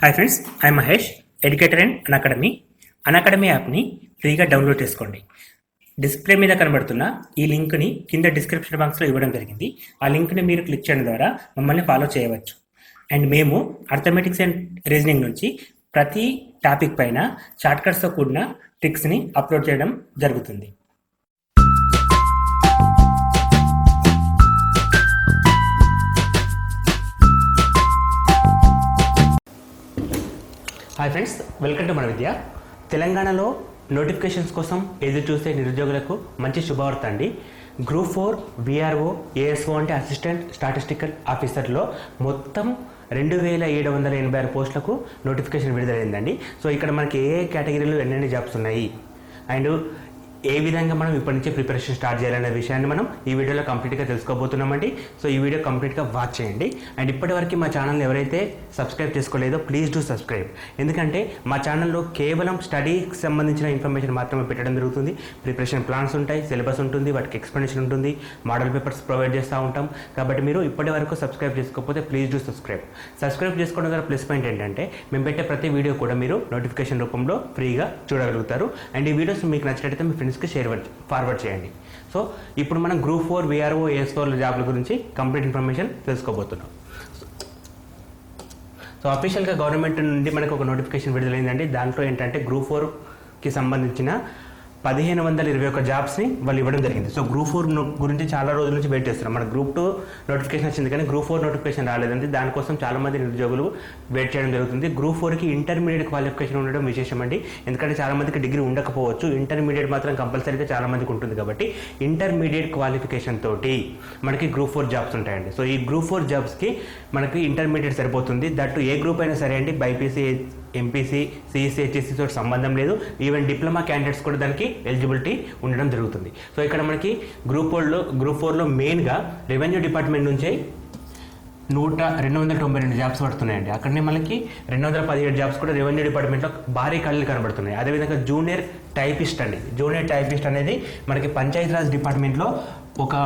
Hi friends, I Mahesh, educator and Unacademy యాప్ని ఫ్రీగా download చేసుకోండి. డిస్ప్లే మీద కనబడుతున్న ఈ లింక్ని కింద డిస్క్రిప్షన్ బాక్స్లో ఇవ్వడం జరిగింది. ఆ లింక్ని మీరు క్లిక్ చేయడం ద్వారా మమ్మల్ని ఫాలో చేయవచ్చు. అండ్ మేము అర్థమెటిక్స్ అండ్ రీజనింగ్ నుంచి ప్రతి టాపిక్ పైన షార్ట్కట్స్తో కూడిన ట్రిక్స్ని అప్లోడ్ చేయడం జరుగుతుంది. హాయ్ ఫ్రెండ్స్, వెల్కమ్ టు మన విద్య. తెలంగాణలో నోటిఫికేషన్స్ కోసం ఎదురు చూసే నిరుద్యోగులకు మంచి శుభవార్త అండి. గ్రూప్ 4 విఆర్ఓ ఏఎస్ఓ అంటే అసిస్టెంట్ స్టాటిస్టికల్ ఆఫీసర్లో మొత్తం 2786 పోస్టులకు నోటిఫికేషన్ విడుదలైందండి. సో ఇక్కడ మనకి ఏ కేటగిరీలో ఎన్నెన్ని జాబ్స్ ఉన్నాయి అండ్ ఏ విధంగా మనం ఇప్పటి నుంచి ప్రిపరేషన్ స్టార్ట్ చేయాలనే విషయాన్ని మనం ఈ వీడియోలో కంప్లీట్గా తెలుసుకోబోతున్నామండి. సో ఈ వీడియో కంప్లీట్గా వాచ్ చేయండి. అండ్ ఇప్పటివరకు మా ఛానల్ ఎవరైతే సబ్స్క్రైబ్ చేసుకోలేదో ప్లీజ్ డూ సబ్స్క్రైబ్. ఎందుకంటే మా ఛానల్లో కేవలం స్టడీకి సంబంధించిన ఇన్ఫర్మేషన్ మాత్రమే పెట్టడం జరుగుతుంది. ప్రిపరేషన్ ప్లాన్స్ ఉంటాయి, సిలబస్ ఉంటుంది, వాటికి ఎక్స్ప్లెనేషన్ ఉంటుంది, మోడల్ పేపర్స్ ప్రొవైడ్ చేస్తూ ఉంటాం. కాబట్టి మీరు ఇప్పటి వరకు సబ్స్క్రైబ్ చేసుకోకపోతే ప్లీజ్ డూ సబ్స్క్రైబ్ చేసుకోవడం ద్వారా ప్లస్ పాయింట్ ఏంటంటే మేము పెట్టే ప్రతి వీడియో కూడా మీరు నోటిఫికేషన్ రూపంలో ఫ్రీగా చూడగలుగుతారు. అండ్ ఈ వీడియోస్ మీకు నచ్చినట్లయితే మీ ఫ్రెండ్స్కి ఫార్వర్డ్ చేయండి. సో ఇప్పుడు మనం గ్రూప్ 4 విఆర్ఓ ఏఎస్ఓ జాబ్ల గురించి కంప్లీట్ ఇన్ఫర్మేషన్ తెలుసుకోబోతున్నాం. సో అఫీషియల్గా గవర్నమెంట్ నుండి మనకు ఒక నోటిఫికేషన్ విడుదలైందండి. దాంట్లో ఏంటంటే గ్రూప్ 4కి సంబంధించిన 1521 జాబ్స్ని వాళ్ళు ఇవ్వడం జరిగింది. సో గ్రూప్ 4 గురించి చాలా రోజుల నుంచి వెయిట్ చేస్తున్నాం. మన గ్రూప్ 2 నోటిఫికేషన్ వచ్చింది కానీ గ్రూప్ 4 నోటిఫికేషన్ రాలేదండి. దానికోసం చాలామంది నిరుద్యోగులు వెయిట్ చేయడం జరుగుతుంది. గ్రూప్ 4కి ఇంటర్మీడియట్ క్వాలిఫికేషన్ ఉండడం విశేషం అండి. ఎందుకంటే చాలామందికి డిగ్రీ ఉండకపోవచ్చు, ఇంటర్మీడియట్ మాత్రం కంపల్సరీగా చాలామందికి ఉంటుంది. కాబట్టి ఇంటర్మీడియట్ క్వాలిఫికేషన్ తోటి మనకి గ్రూప్ 4 జాబ్స్ ఉంటాయండి. సో ఈ గ్రూప్ 4 జాబ్స్కి మనకి ఇంటర్మీడియట్ సరిపోతుంది. దట్టు ఏ గ్రూప్ అయినా సరే అండి, బైపీసీ, ఎంపీసీ, సిఈసీ, హెచ్ఎస్సీ తోటి సంబంధం లేదు. ఈవెన్ డిప్లొమా క్యాండిడేట్స్ కూడా దానికి ఎలిజిబిలిటీ ఉండడం జరుగుతుంది. సో ఇక్కడ మనకి గ్రూప్ 4లో మెయిన్గా రెవెన్యూ డిపార్ట్మెంట్ నుంచే 292 జాబ్స్ పడుతున్నాయండి. అక్కడనే మనకి 217 జాబ్స్ కూడా రెవెన్యూ డిపార్ట్మెంట్లో భారీ ఖాళీలు కనబడుతున్నాయి. అదేవిధంగా జూనియర్ టైపిస్ట్ అనేది మనకి పంచాయతీరాజ్ డిపార్ట్మెంట్లో ఒక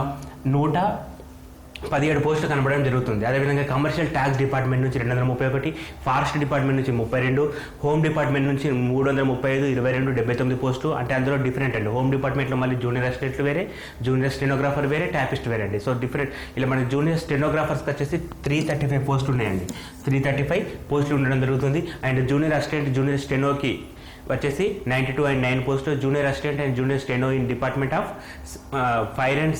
117 పోస్టులు కనబడడం జరుగుతుంది. అదేవిధంగా కమర్షియల్ ట్యాక్స్ డిపార్ట్మెంట్ నుంచి 231, ఫారెస్ట్ డిపార్ట్మెంట్ నుంచి 32, హోమ్ డిపార్ట్మెంట్ నుంచి 335, 22, 79 పోస్టులు. అంటే అందులో డిఫరెంట్ అండి. హోమ్ డిపార్ట్మెంట్లో మళ్ళీ జూనియర్ అసిస్టెంట్లు వేరే, జూనియర్ స్టెనోగ్రాఫర్ వేరే, టైపిస్ట్ వేరే అండి. సో డిఫరెంట్ ఇలా మనకి జూనియర్ స్టెనోగ్రాఫర్స్కి వచ్చేసి 335 పోస్టులు ఉన్నాయండి. 335 పోస్టులు ఉండడం జరుగుతుంది. అండ్ జూనియర్ అసిస్టెంట్, జూనియర్ స్టెనోకి వచ్చేసి 92 and 9 పోస్టులు, junior assistant and junior steno in department of fire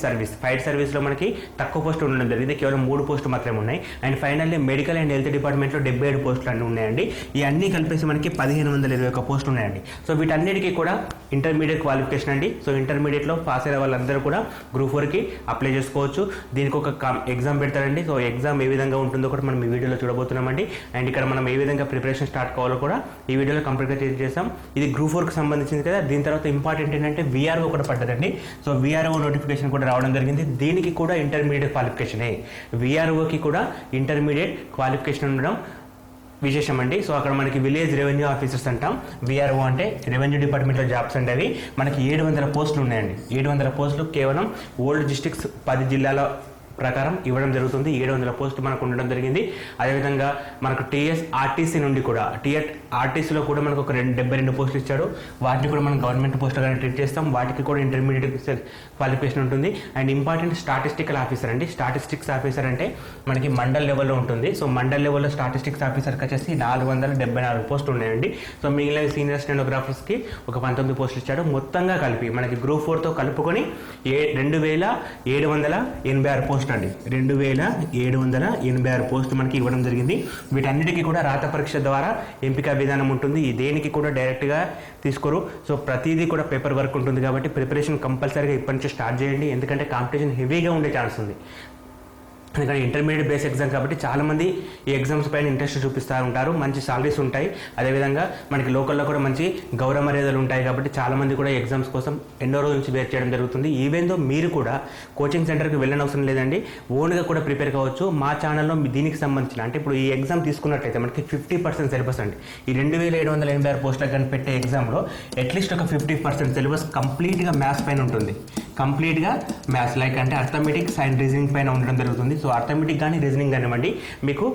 సర్వీస్లో మనకి తక్కువ పోస్టులు ఉండడం జరిగింది. కేవలం 3 పోస్టులు మాత్రమే ఉన్నాయి. And finally medical and health డిపార్ట్మెంట్లో 77 పోస్టులు అన్నీ ఉన్నాయండి. ఈ అన్నీ కలిపేసి మనకి 1521 పోస్టులు ఉన్నాయండి. సో వీటన్నిటికీ కూడా ఇంటర్మీడియట్ క్వాలిఫికేషన్ అండి. సో ఇంటర్మీడియట్లో పాస్ అయిన వాళ్ళందరూ కూడా గ్రూప్ 4కి అప్లై చేసుకోవచ్చు. దీనికి ఒక ఎగ్జామ్ పెడతారండి. సో ఎగ్జామ్ ఏ విధంగా ఉంటుందో కూడా మనం ఈ వీడియోలో చూడబోతున్నామండి. అండ్ ఇక్కడ మనం ఏ విధంగా ప్రిపరేషన్ స్టార్ట్ కావాలో కూడా ఈ వీడియోలో కంప్లీట్గా చేసాం. ఇది గ్రూప్ 4కి సంబంధించింది కదా. దీని తర్వాత ఇంపార్టెంట్ ఏంటంటే విఆర్ఓ కూడా పడ్డదండి. సో విఆర్ఓ నోటిఫికేషన్ కూడా రావడం జరిగింది. దీనికి కూడా ఇంటర్మీడియట్ క్వాలిఫికేషనే. విఆర్ఓకి కూడా ఇంటర్మీడియట్ క్వాలిఫికేషన్ ఉండడం విశేషం అండి. సో అక్కడ మనకి విలేజ్ రెవెన్యూ ఆఫీసర్స్ అంటాం. విఆర్ఓ అంటే రెవెన్యూ డిపార్ట్మెంట్లో జాబ్స్ అండి. అవి మనకి 700 పోస్టులు ఉన్నాయండి. 700 పోస్టులు కేవలం ఓల్డ్ డిస్ట్రిక్ట్స్ 10 జిల్లాల ప్రకారం ఇవ్వడం జరుగుతుంది. 700 పోస్టులు మనకు ఉండడం జరిగింది. అదేవిధంగా మనకు ఆర్టీసీ నుండి కూడా ఆర్టీసీలో కూడా మనకు ఒక 72 పోస్టులు ఇచ్చాడు. వాటిని కూడా మనం గవర్నమెంట్ పోస్టులుగా ట్రీట్ చేస్తాం. వాటికి కూడా ఇంటర్మీడియట్ క్వాలిఫికేషన్ ఉంటుంది. అండ్ ఇంపార్టెంట్ స్టాటిస్టికల్ ఆఫీసర్ అండి. స్టాటిస్టిక్స్ ఆఫీసర్ అంటే మనకి మండల్ లెవెల్లో ఉంటుంది. సో మండల్ లెవెల్లో స్టాటిస్టిక్స్ ఆఫీసర్కి వచ్చేసి 474 పోస్టులు ఉన్నాయండి. సో మిగిలిన సీనియర్ స్టెనోగ్రాఫర్స్కి ఒక 19 పోస్టులు ఇచ్చాడు. మొత్తంగా కలిపి మనకి గ్రూప్ 4తో కలుపుకొని 2786 పోస్టులు అండి. 2786 పోస్టులు మనకి ఇవ్వడం జరిగింది. వీటన్నిటికీ కూడా రాత పరీక్ష ద్వారా ఎంపిక విధానం ఉంటుంది. దేనికి కూడా డైరెక్ట్గా తీసుకోరు. సో ప్రతిదీ కూడా పేపర్ వర్క్ ఉంటుంది. కాబట్టి ప్రిపరేషన్ కంపల్సరీగా ఇప్పటి నుంచి స్టార్ట్ చేయండి. ఎందుకంటే కాంపిటీషన్ హెవీగా ఉండే ఛాన్స్ ఉంది. ఎందుకంటే ఇంటర్మీడియట్ బేస్ ఎగ్జామ్ కాబట్టి చాలామంది ఈ ఎగ్జామ్స్ పైన ఇంట్రెస్ట్ చూపిస్తూ ఉంటారు. మంచి సాలరీస్ ఉంటాయి. అదేవిధంగా మనకి లోకల్లో కూడా మంచి గౌరవ మర్యాదలు ఉంటాయి. కాబట్టి చాలామంది కూడా ఎగ్జామ్స్ కోసం ఎన్నో రోజుల నుంచి వెయిట్ చేయడం జరుగుతుంది. ఈవెన్ దో మీరు కూడా కోచింగ్ సెంటర్కి వెళ్ళనవసరం లేదండి. ఓన్గా కూడా ప్రిపేర్ కావచ్చు. మా ఛానల్లో దీనికి సంబంధించిన అంటే ఇప్పుడు ఈ ఎగ్జామ్ తీసుకున్నట్లయితే మనకి 50% సిలబస్ అండి. ఈ 2786 పోస్టులకు కానీ పెట్టే ఎగ్జామ్లో అట్లీస్ట్ ఒక 50% సిలబస్ కంప్లీట్గా మ్యాథ్స్ పైన ఉంటుంది. కంప్లీట్గా మ్యాథ్స్ లైక్ అంటే అర్థమెటిక్స్ అండ్ రీజనింగ్ పైన ఉండడం జరుగుతుంది. సో అర్థమెటిక్ కానీ రీజనింగ్ కానివ్వండి మీకు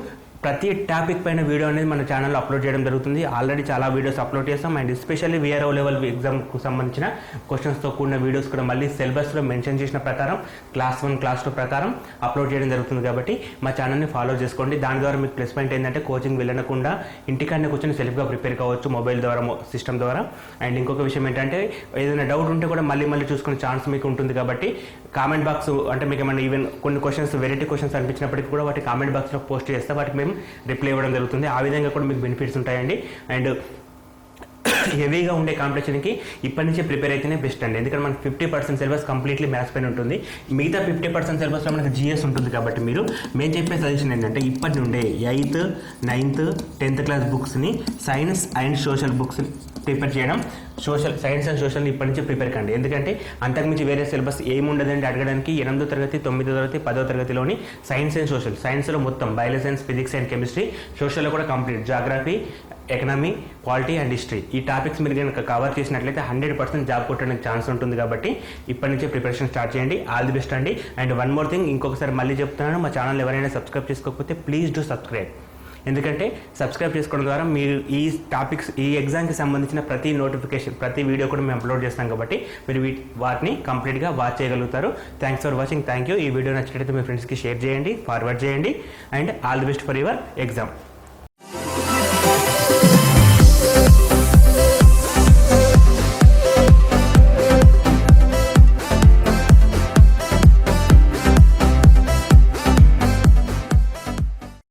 ప్రతి టాపిక్ పైన వీడియో అనేది మన ఛానల్లో అప్లోడ్ చేయడం జరుగుతుంది. ఆల్రెడీ చాలా వీడియోస్ అప్లోడ్ చేస్తాం అండ్ ఎస్పెషల్లీ VRO లెవెల్ ఎగ్జామ్కు సంబంధించిన క్వశ్చన్స్తో కూడిన వీడియోస్ కూడా మళ్ళీ సిలబస్లో మెన్షన్ చేసిన ప్రకారం క్లాస్ 1 క్లాస్ 2 ప్రకారం అప్లోడ్ చేయడం జరుగుతుంది. కాబట్టి మా ఛానల్ని ఫాలో చేసుకోండి. దాని ద్వారా మీకు ప్లస్ పాయింట్ ఏంటంటే కోచింగ్ వెళ్ళకుండా ఇంటికాడనే కూర్చొని సెల్ఫ్గా ప్రిపేర్ కావచ్చు మొబైల్ ద్వారా సిస్టమ్ ద్వారా. అండ్ ఇంకొక విషయం ఏంటంటే ఏదైనా డౌట్ ఉంటే కూడా మళ్ళీ చూసుకునే ఛాన్స్ మీకు ఉంటుంది. కాబట్టి కామెంట్ బాక్స్ అంటే మీకు ఏమైనా ఈవెన్ కొన్ని క్వశ్చన్స్ వెరైటీ క్వశ్చన్స్ అనిపించినప్పటికీ కూడా వాటి కామెంట్ బాక్స్లో పోస్ట్ చేస్తే వాటికి మేము రిప్లై ఇవ్వడం జరుగుతుంది. ఆ విధంగా కూడా మీకు బెనిఫిట్స్ ఉంటాయండి. అండ్ హెవీగా ఉండే కాంపిటీషన్కి ఇప్పటి నుంచి ప్రిపేర్ అయితేనే బెస్ట్ అండి. ఎందుకంటే మనకి 50% సిలబస్ కంప్లీట్లీ మ్యాథ్స్ పైన ఉంటుంది. మిగతా 50% సిలబస్లో మనకి GS ఉంటుంది. కాబట్టి మేము చెప్పే సజెషన్ ఏంటంటే ఇప్పటి నుండే 8th, 9th, 10th క్లాస్ బుక్స్ని science and social books prepare చేయడం. సైన్స్ అండ్ సోషల్ని ఇప్పటి నుంచి ప్రిపేర్ కండి. ఎందుకంటే అంతకుమించి వేరే సిలబస్ ఏముండదండి అడగడానికి. 8వ తరగతి, 9వ తరగతి, 10వ తరగతిలోని సైన్స్ అండ్ సోషల్, సైన్స్లో మొత్తం biology science, physics and chemistry, సోషల్లో కూడా complete geography, economy, polity and history. ఈ టాపిక్స్ మీరు కనుక కవర్ చేసినట్లయితే 100% జాబ్ కొట్టడానికి ఛాన్స్ ఉంటుంది. కాబట్టి ఇప్పటి నుంచే ప్రిపరేషన్ స్టార్ట్ చేయండి. ఆల్ ది బెస్ట్ అండి. అండ్ వన్ మోర్ థింగ్, ఇంకొకసారి మళ్ళీ చెప్తున్నాను, మా ఛానల్ ఎవరైనా సబ్స్క్రైబ్ చేసుకోకపోతే ప్లీజ్ డూ సబ్స్క్రైబ్. ఎందుకంటే సబ్స్క్రైబ్ చేసుకోవడం ద్వారా మీరు ఈ టాపిక్స్, ఈ ఎగ్జామ్కి సంబంధించిన ప్రతి నోటిఫికేషన్, ప్రతి వీడియో కూడా మేము అప్లోడ్ చేస్తాం. కాబట్టి మీరు వాటిని కంప్లీట్గా వాచ్ చేయగలుగుతారు. Thanks for watching. Thank you. ఈ వీడియో నచ్చినట్లయితే మీ ఫ్రెండ్స్కి షేర్ చేయండి, ఫార్వర్డ్ చేయండి. And all the best for your exam.